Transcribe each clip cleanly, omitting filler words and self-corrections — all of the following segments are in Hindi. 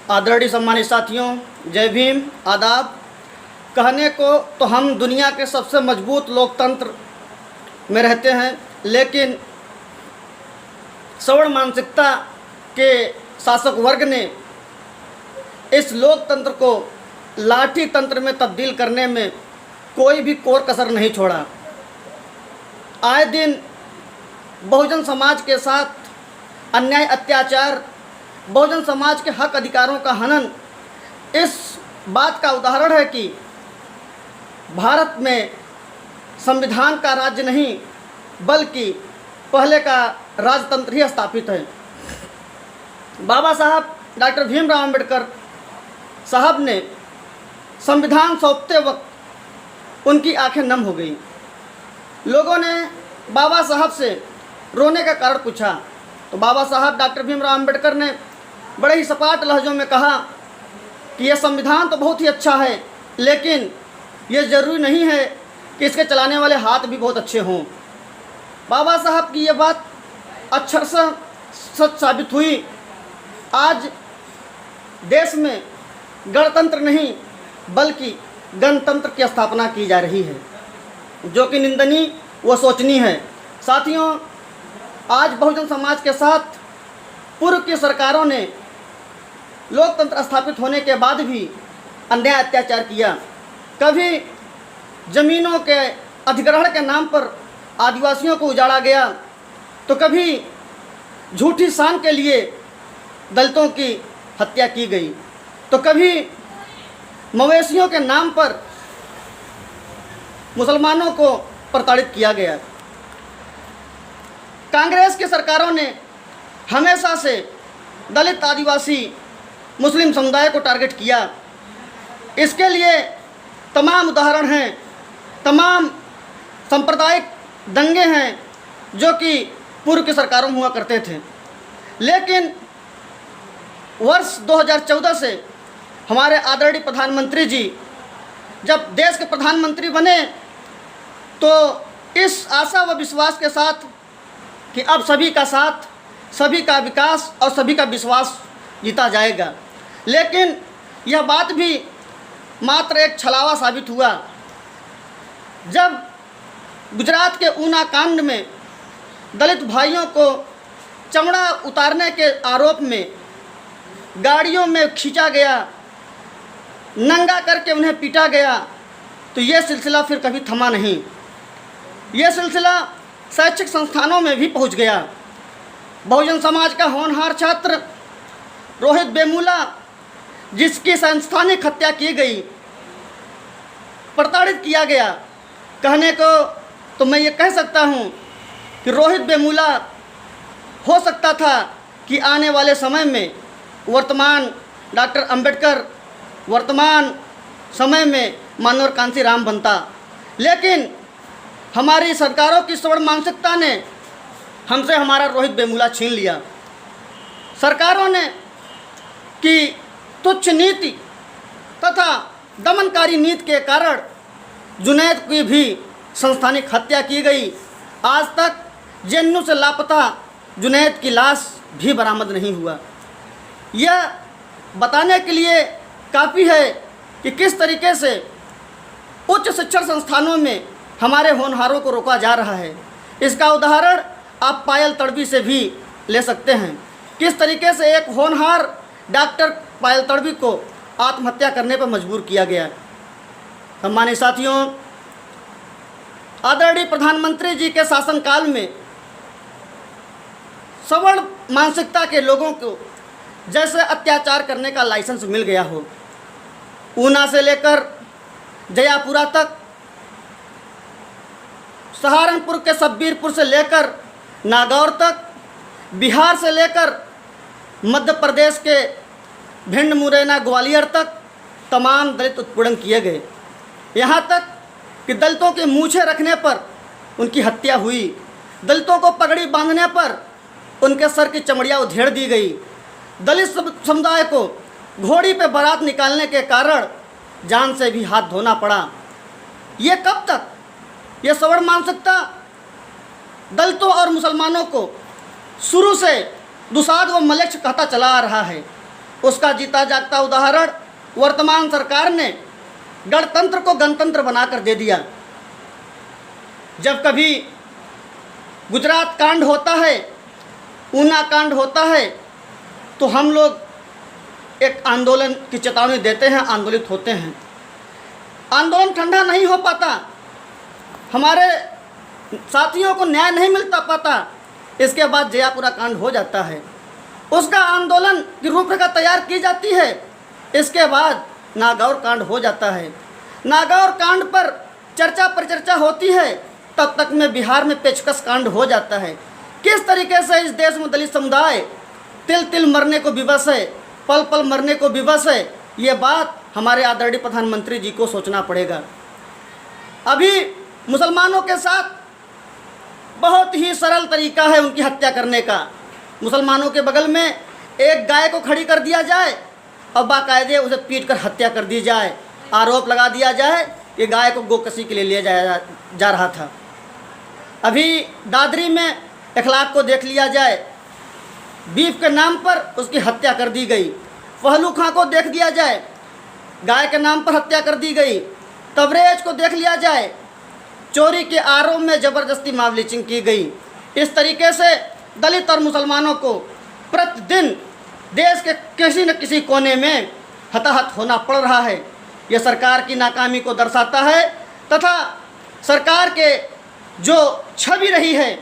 आदरणीय सम्मानित साथियों, जय भीम, आदाब। कहने को तो हम दुनिया के सबसे मजबूत लोकतंत्र में रहते हैं, लेकिन सवर्ण मानसिकता के शासक वर्ग ने इस लोकतंत्र को लाठी तंत्र में तब्दील करने में कोई भी कोर कसर नहीं छोड़ा। आए दिन बहुजन समाज के साथ अन्याय, अत्याचार, बहुजन समाज के हक अधिकारों का हनन इस बात का उदाहरण है कि भारत में संविधान का राज्य नहीं बल्कि पहले का राजतंत्र ही स्थापित है। बाबा साहब डॉक्टर भीमराव अंबेडकर साहब ने संविधान सौंपते वक्त उनकी आंखें नम हो गई। लोगों ने बाबा साहब से रोने का कारण पूछा तो बाबा साहब डॉक्टर भीमराव अंबेडकर ने बड़े ही सपाट लहजों में कहा कि यह संविधान तो बहुत ही अच्छा है, लेकिन यह ज़रूरी नहीं है कि इसके चलाने वाले हाथ भी बहुत अच्छे हों। बाबा साहब की यह बात अक्षरशः सच साबित हुई। आज देश में गणतंत्र नहीं बल्कि गणतंत्र की स्थापना की जा रही है, जो कि निंदनीय व शोचनीय है। साथियों, आज बहुजन समाज के साथ पूर्व की सरकारों ने लोकतंत्र स्थापित होने के बाद भी अन्याय, अत्याचार किया। कभी ज़मीनों के अधिग्रहण के नाम पर आदिवासियों को उजाड़ा गया, तो कभी झूठी शान के लिए दलितों की हत्या की गई, तो कभी मवेशियों के नाम पर मुसलमानों को प्रताड़ित किया गया। कांग्रेस की सरकारों ने हमेशा से दलित, आदिवासी, मुस्लिम समुदाय को टारगेट किया। इसके लिए तमाम उदाहरण हैं, तमाम सांप्रदायिक दंगे हैं जो कि पूर्व की सरकारों में हुआ करते थे। लेकिन वर्ष 2014 से हमारे आदरणीय प्रधानमंत्री जी जब देश के प्रधानमंत्री बने तो इस आशा व विश्वास के साथ कि अब सभी का साथ, सभी का विकास और सभी का विश्वास जीता जाएगा, लेकिन यह बात भी मात्र एक छलावा साबित हुआ। जब गुजरात के ऊना कांड में दलित भाइयों को चमड़ा उतारने के आरोप में गाड़ियों में खींचा गया, नंगा करके उन्हें पीटा गया, तो यह सिलसिला फिर कभी थमा नहीं। यह सिलसिला शैक्षिक संस्थानों में भी पहुंच गया। बहुजन समाज का होनहार छात्र रोहित वेमुला, जिसकी संस्थानिक हत्या की गई, प्रताड़ित किया गया। कहने को तो मैं ये कह सकता हूँ कि रोहित वेमुला हो सकता था कि आने वाले समय में वर्तमान डॉक्टर अंबेडकर, वर्तमान समय में मानवर कांशीराम बनता, लेकिन हमारी सरकारों की सवर्ण मानसिकता ने हमसे हमारा रोहित वेमुला छीन लिया। सरकारों ने की तुच्छ नीति तथा दमनकारी नीति के कारण जुनैद की भी संस्थानिक हत्या की गई। आज तक जेएनयू से लापता जुनैद की लाश भी बरामद नहीं हुआ। यह बताने के लिए काफ़ी है कि किस तरीके से उच्च शिक्षण संस्थानों में हमारे होनहारों को रोका जा रहा है। इसका उदाहरण आप पायल तड़वी से भी ले सकते हैं। किस तरीके से एक होनहार डॉक्टर पायल तड़वी को आत्महत्या करने पर मजबूर किया गया। सम्मानित साथियों, आदरणीय प्रधानमंत्री जी के शासनकाल में सवर्ण मानसिकता के लोगों को जैसे अत्याचार करने का लाइसेंस मिल गया हो, ऊना से लेकर जयापुरा तक, सहारनपुर के सब्बीरपुर से लेकर नागौर तक, बिहार से लेकर मध्य प्रदेश के भिंड, मुरैना, ग्वालियर तक तमाम दलित उत्पीड़न किए गए। यहाँ तक कि दलितों के मूछें रखने पर उनकी हत्या हुई, दलितों को पगड़ी बांधने पर उनके सर की चमड़ियाँ उधेड़ दी गई। दलित समुदाय को घोड़ी पे बारात निकालने के कारण जान से भी हाथ धोना पड़ा। ये कब तक? ये सवर्ण मानसिकता दलितों और मुसलमानों को शुरू से दुसाध व मलेच्छ कहता चला आ रहा है। उसका जीता जागता उदाहरण वर्तमान सरकार ने गणतंत्र को गणतंत्र बनाकर दे दिया। जब कभी गुजरात कांड होता है, ऊना कांड होता है, तो हम लोग एक आंदोलन की चेतावनी देते हैं, आंदोलित होते हैं। आंदोलन ठंडा नहीं हो पाता, हमारे साथियों को न्याय नहीं मिलता पाता। इसके बाद जयापुरा कांड हो जाता है, उसका आंदोलन की रूपरेखा तैयार की जाती है। इसके बाद नागौर कांड हो जाता है, नागौर कांड पर चर्चा परिचर्चा होती है, तब तक में बिहार में पेचकस कांड हो जाता है। किस तरीके से इस देश में दलित समुदाय तिल तिल मरने को विवश है, पल पल मरने को विवश है, ये बात हमारे आदरणीय प्रधानमंत्री जी को सोचना पड़ेगा। अभी मुसलमानों के साथ बहुत ही सरल तरीका है उनकी हत्या करने का। मुसलमानों के बगल में एक गाय को खड़ी कर दिया जाए और बाकायदे उसे पीट कर हत्या कर दी जाए, आरोप लगा दिया जाए कि गाय को गोकशी के लिए लिया जा रहा था। अभी दादरी में इखलाक को देख लिया जाए, बीफ के नाम पर उसकी हत्या कर दी गई। फहलू खां को देख दिया जाए, गाय के नाम पर हत्या कर दी गई। तबरेज को देख लिया जाए, चोरी के आरोप में ज़बरदस्ती माव लीचिंग की गई। इस तरीके से दलित और मुसलमानों को प्रतिदिन देश के किसी न किसी कोने में हताहत होना पड़ रहा है। यह सरकार की नाकामी को दर्शाता है तथा सरकार के जो छवि रही है,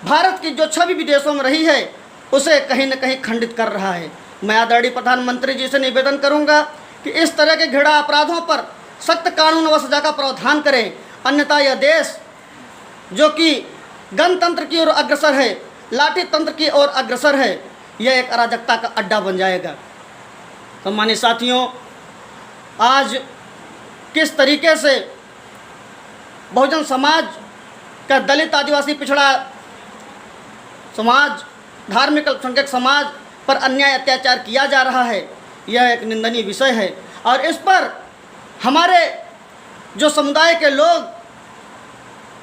भारत की जो छवि विदेशों में रही है, उसे कहीं न कहीं खंडित कर रहा है। मैं आदरणीय प्रधानमंत्री जी से निवेदन करूंगा कि इस तरह के घृणा अपराधों पर सख्त कानून व सजा का प्रावधान करें, अन्यथा यह देश जो कि गणतंत्र की ओर अग्रसर है, लाठी तंत्र की ओर अग्रसर है, यह एक अराजकता का अड्डा बन जाएगा। सम्मानित साथियों, आज किस तरीके से बहुजन समाज का दलित आदिवासी पिछड़ा समाज, धार्मिक अल्पसंख्यक समाज पर अन्याय अत्याचार किया जा रहा है, यह एक निंदनीय विषय है। और इस पर हमारे जो समुदाय के लोग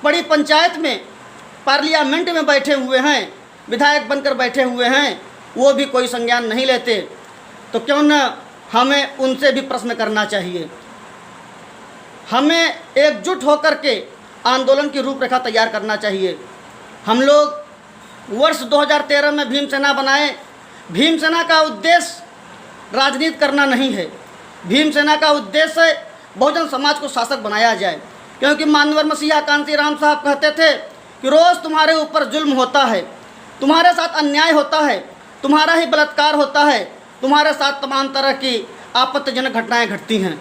बड़ी पंचायत में, पार्लियामेंट में बैठे हुए हैं, विधायक बनकर बैठे हुए हैं, वो भी कोई संज्ञान नहीं लेते, तो क्यों न हमें उनसे भी प्रश्न करना चाहिए। हमें एकजुट होकर के आंदोलन की रूपरेखा तैयार करना चाहिए। हम लोग वर्ष 2013 में भीमसेना बनाए। भीमसेना का उद्देश्य राजनीति करना नहीं है, भीमसेना का उद्देश्य बहुजन समाज को शासक बनाया जाए। क्योंकि मानवर मसीहा कांसी राम साहब कहते थे कि रोज़ तुम्हारे ऊपर जुल्म होता है, तुम्हारे साथ अन्याय होता है, तुम्हारा ही बलात्कार होता है, तुम्हारे साथ तमाम तरह की आपत्तिजनक घटनाएं घटती हैं,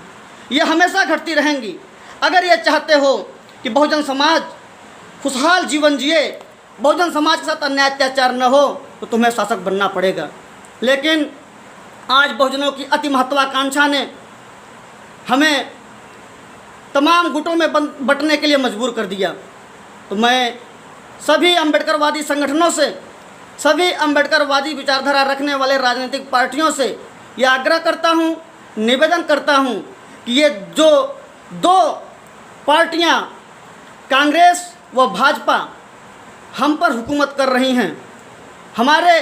ये हमेशा घटती रहेंगी। अगर ये चाहते हो कि बहुजन समाज खुशहाल जीवन जिए, बहुजन समाज के साथ अन्याय अत्याचार न हो, तो तुम्हें शासक बनना पड़ेगा। लेकिन आज बहुजनों की अति महत्वाकांक्षा ने हमें तमाम गुटों में बंटने के लिए मजबूर कर दिया। तो मैं सभी अम्बेडकरवादी संगठनों से, सभी अम्बेडकरवादी विचारधारा रखने वाले राजनीतिक पार्टियों से यह आग्रह करता हूँ, निवेदन करता हूँ कि ये जो दो पार्टियाँ कांग्रेस व भाजपा हम पर हुकूमत कर रही हैं, हमारे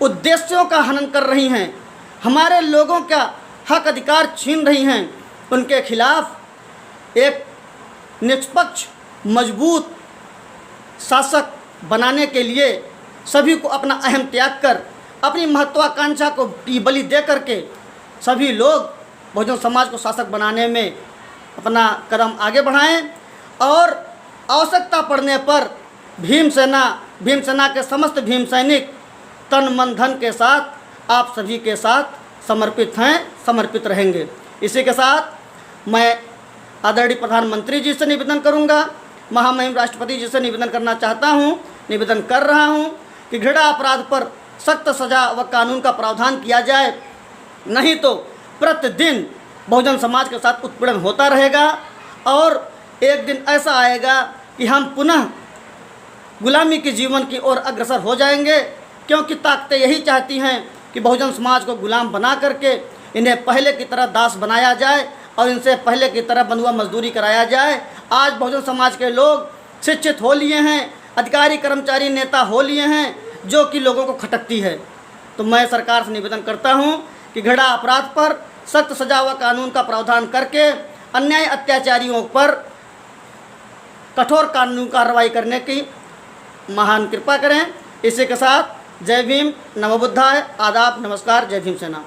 उद्देश्यों का हनन कर रही हैं, हमारे लोगों का हक अधिकार छीन रही हैं, उनके खिलाफ एक निष्पक्ष मजबूत शासक बनाने के लिए सभी को अपना अहम त्याग कर, अपनी महत्वाकांक्षा को बलि दे करके सभी लोग बहुजन समाज को शासक बनाने में अपना कदम आगे बढ़ाएं और आवश्यकता पड़ने पर भीमसेना के समस्त भीम सैनिक तन मन धन के साथ आप सभी के साथ समर्पित हैं, समर्पित रहेंगे। इसी के साथ मैं आदरणीय प्रधानमंत्री जी से निवेदन करूंगा, महामहिम राष्ट्रपति जी से निवेदन करना चाहता हूं, निवेदन कर रहा हूं कि घृणा अपराध पर सख्त सजा व कानून का प्रावधान किया जाए, नहीं तो प्रतिदिन बहुजन समाज के साथ उत्पीड़न होता रहेगा और एक दिन ऐसा आएगा कि हम पुनः गुलामी के जीवन की ओर अग्रसर हो जाएंगे। क्योंकि ताकतें यही चाहती हैं कि बहुजन समाज को गुलाम बना करके इन्हें पहले की तरह दास बनाया जाए और इनसे पहले की तरह बंधुआ मजदूरी कराया जाए। आज बहुजन समाज के लोग शिक्षित हो लिए हैं, अधिकारी कर्मचारी नेता हो लिए हैं, जो कि लोगों को खटकती है। तो मैं सरकार से निवेदन करता हूं कि घृणा अपराध पर सख्त सजा व कानून का प्रावधान करके अन्याय अत्याचारियों पर कठोर कानूनी कार्रवाई करने की महान कृपा करें। इसी के साथ जय भीम, नमो बुद्धाय, आदाब, नमस्कार, जय भीम सेना।